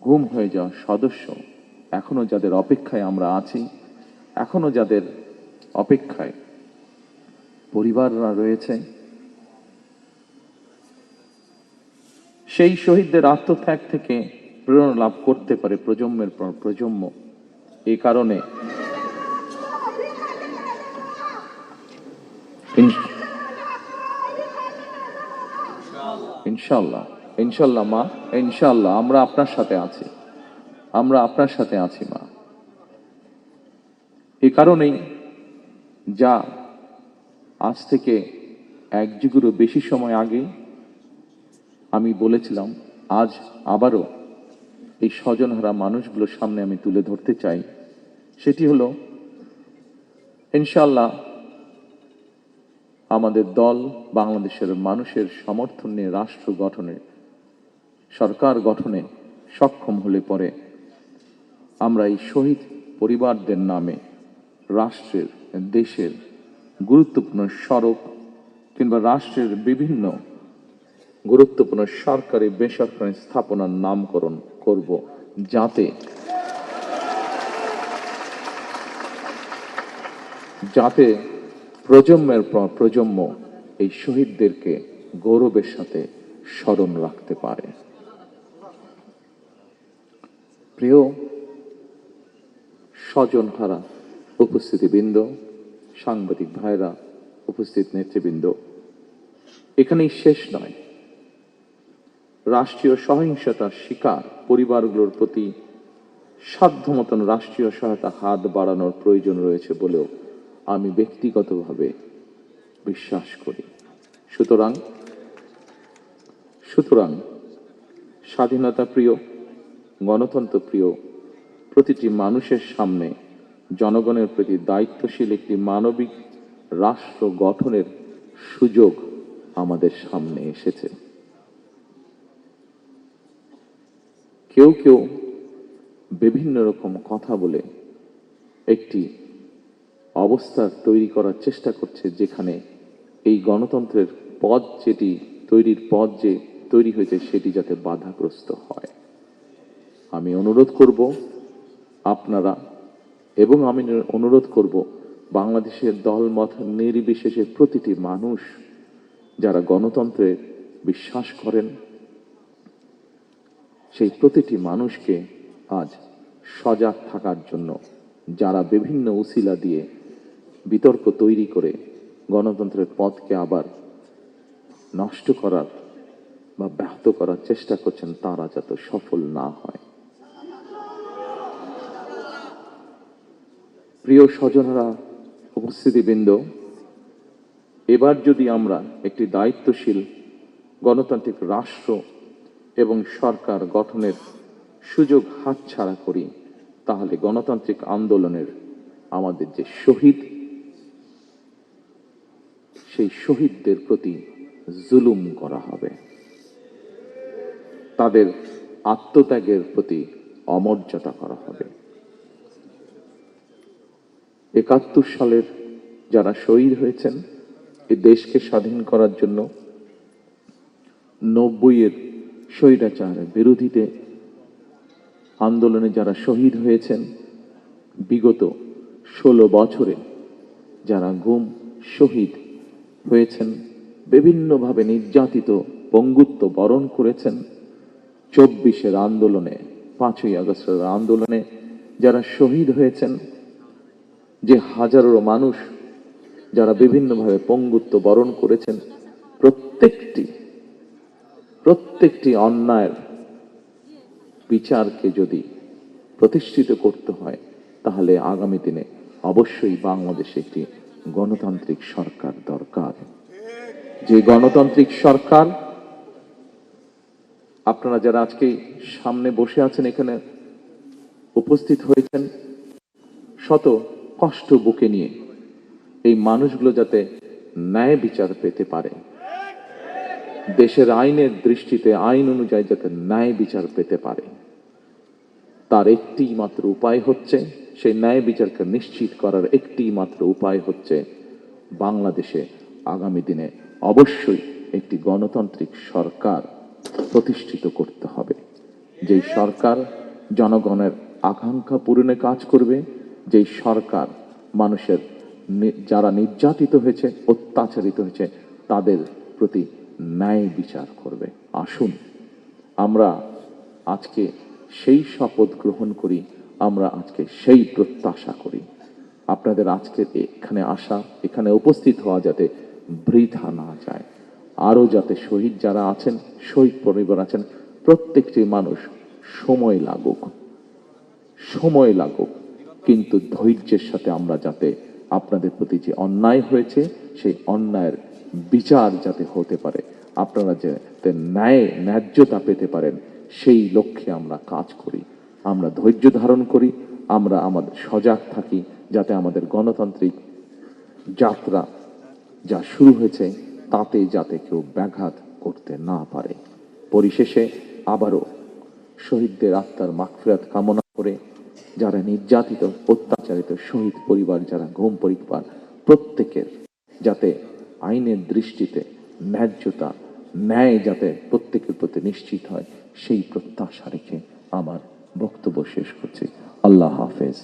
গুম হয়ে যাওয়া সদস্য, এখনো যাদের অপেক্ষায় আমরা আছি, এখনো যাদের অপেক্ষায় পরিবাররা রয়েছে, সেই শহীদদের আত্মত্যাগ থেকে প্রেরণা লাভ করতে পারে প্রজন্মের পর প্রজন্ম। এই কারণে ইনশাল্লাহ, ইনশাল্লাহ মা, ইনশাল্লাহ আমরা আপনার সাথে আছি, আমরা আপনার সাথে আছি মা। এই কারণেই যা আজ থেকে এক যুগেরও বেশি সময় আগে আমি বলেছিলাম, আজ আবারও এই স্বজনহারা মানুষগুলোর সামনে আমি তুলে ধরতে চাই। সেটি হলো, ইনশাল্লাহ আমাদের দল বাংলাদেশের মানুষের সমর্থন নিয়ে রাষ্ট্র গঠনে, সরকার গঠনে সক্ষম হলে পরে আমরা এই শহীদ পরিবারদের নামে রাষ্ট্রের, দেশের গুরুত্বপূর্ণ সড়ক কিংবা রাষ্ট্রের বিভিন্ন গুরুত্বপূর্ণ সরকারি বেসরকারি স্থাপনার নামকরণ করব, যাতে প্রজন্মের পর প্রজন্ম এই শহীদদেরকে গৌরবের সাথে স্মরণ রাখতে পারে। প্রিয় স্বজনহারা উপস্থিতিবৃন্দ, সাংবাদিক ভাইরা, উপস্থিত নেতৃবৃন্দ, এখানেই শেষ নয়। রাষ্ট্রীয় সহিংসতার শিকার পরিবারগুলোর প্রতি সাধ্য মতন রাষ্ট্রীয় সহায়তা হাত বাড়ানোর প্রয়োজন রয়েছে বলেও আমি ব্যক্তিগতভাবে বিশ্বাস করি। সুতরাং স্বাধীনতা প্রিয়, গণতন্ত্র প্রিয় প্রতিটি মানুষের সামনে জনগণের প্রতি দায়িত্বশীল একটি মানবিক রাষ্ট্র গঠনের সুযোগ আমাদের সামনে এসেছে। কেউ কেউ বিভিন্ন রকম কথা বলে একটি অবস্থা তৈরি করার চেষ্টা করছে, যেখানে এই গণতন্ত্রের পথ যে তৈরি হয়েছে সেটি যাতে বাধাগ্রস্ত হয়। আমি অনুরোধ করব আপনারা, এবং আমি অনুরোধ করব বাংলাদেশের দলমত নির্বিশেষে প্রতিটি মানুষ যারা গণতন্ত্রে বিশ্বাস করেন, সেই প্রতিটি মানুষকে আজ সজাগ থাকার জন্য, যারা বিভিন্ন উসিলা দিয়ে বিতর্ক তৈরি করে গণতন্ত্রের পথকে আবার নষ্ট করার বা ব্যাহত করার চেষ্টা করছেন, তারা যাতে সফল না হয়। প্রিয় স্বজনরা, উপস্থিতিবৃন্দ, এবার যদি আমরা একটি দায়িত্বশীল গণতান্ত্রিক রাষ্ট্র এবং সরকার গঠনের সুযোগ হাতছাড়া করি, তাহলে গণতান্ত্রিক আন্দোলনের আমাদের যে শহীদ, সেই শহীদদের প্রতি জুলুম করা হবে, তাদের আত্মত্যাগের প্রতি অমর্যাদা করা হবে। ৭১ সালের যারা শহীদ হয়েছেন এই দেশকে স্বাধীন করার জন্য, ৯০-এর স্বৈরাচার বিরোধীতে আন্দোলনে যারা শহীদ হয়েছেন, বিগত ১৬ বছরে যারা গুম শহীদ হয়েছেন, বিভিন্নভাবে নির্যাতিত পঙ্গুত্ব বরণ করেছেন, ২৪-এর আন্দোলনে, ৫ই আগস্টের আন্দোলনে যারা শহীদ হয়েছেন, যে হাজারো মানুষ যারা বিভিন্নভাবে পঙ্গুত্ব বরণ করেছেন, প্রত্যেকটি অন্যায়ের বিচারকে যদি প্রতিষ্ঠিত করতে হয়, তাহলে আগামী দিনে অবশ্যই বাংলাদেশে একটি গণতান্ত্রিক সরকার দরকার। যে গণতান্ত্রিক সরকার, আপনারা যারা আজকে সামনে বসে আছেন, এখানে উপস্থিত হয়েছেন, শত কষ্ট বুকে নিয়ে এই মানুষগুলো যাতে ন্যায় বিচার পেতে পারে, দেশের আইনের দৃষ্টিতে আইন অনুযায়ী যাতে ন্যায় বিচার পেতে পারে, তার একটি মাত্র উপায় হচ্ছে, সেই ন্যায় বিচারকে নিশ্চিত করার একটি মাত্র উপায় হচ্ছে বাংলাদেশে আগামী দিনে অবশ্যই একটি গণতান্ত্রিক সরকার প্রতিষ্ঠিত করতে হবে। যেই সরকার জনগণের আকাঙ্ক্ষা পূরণে কাজ করবে, যেই সরকার মানুষের যারা নির্যাতিত হয়েছে, অত্যাচারিত হয়েছে, তাদের প্রতি ন্যায় বিচার করবে। আসুন আমরা আজকে সেই শপথ গ্রহণ করি, আমরা আজকে সেই প্রত্যাশা করি। আপনাদের আজকের এখানে আসা, এখানে উপস্থিত হওয়া যাতে বৃথা না যায়। আরও যাতে শহীদ যারা আছেন, শহীদ পরিবার আছেন, প্রত্যেকটি মানুষ সময় লাগুক, কিন্তু ধৈর্যের সাথে আমরা যাতে আপনাদের প্রতি যে অন্যায় হয়েছে সেই অন্যায়ের বিচার যাতে হতে পারে, আপনারা যাতে ন্যায্যতা পেতে পারেন, সেই লক্ষ্যে আমরা কাজ করি, আমরা ধৈর্য ধারণ করি, আমরা আমাদের সজাগ থাকি, যাতে আমাদের গণতান্ত্রিক যাত্রা যা শুরু হয়েছে তাতে যাতে কেউ ব্যাঘাত করতে না পারে। পরিশেষে আবারও শহীদদের আত্মার মাগফিরাত কামনা করে, যারা নির্যাতিত অত্যাচারিত শহীদ পরিবার, যারা ঘুম পরিবার, প্রত্যেকের যাতে আইনের দৃষ্টিতে ন্যায্যতা, ন্যায় যাতে প্রত্যেকের প্রতি নিশ্চিত হয়, সেই প্রত্যাশা রেখে আমার বক্তব্য শেষ করছি। আল্লাহ হাফেজ।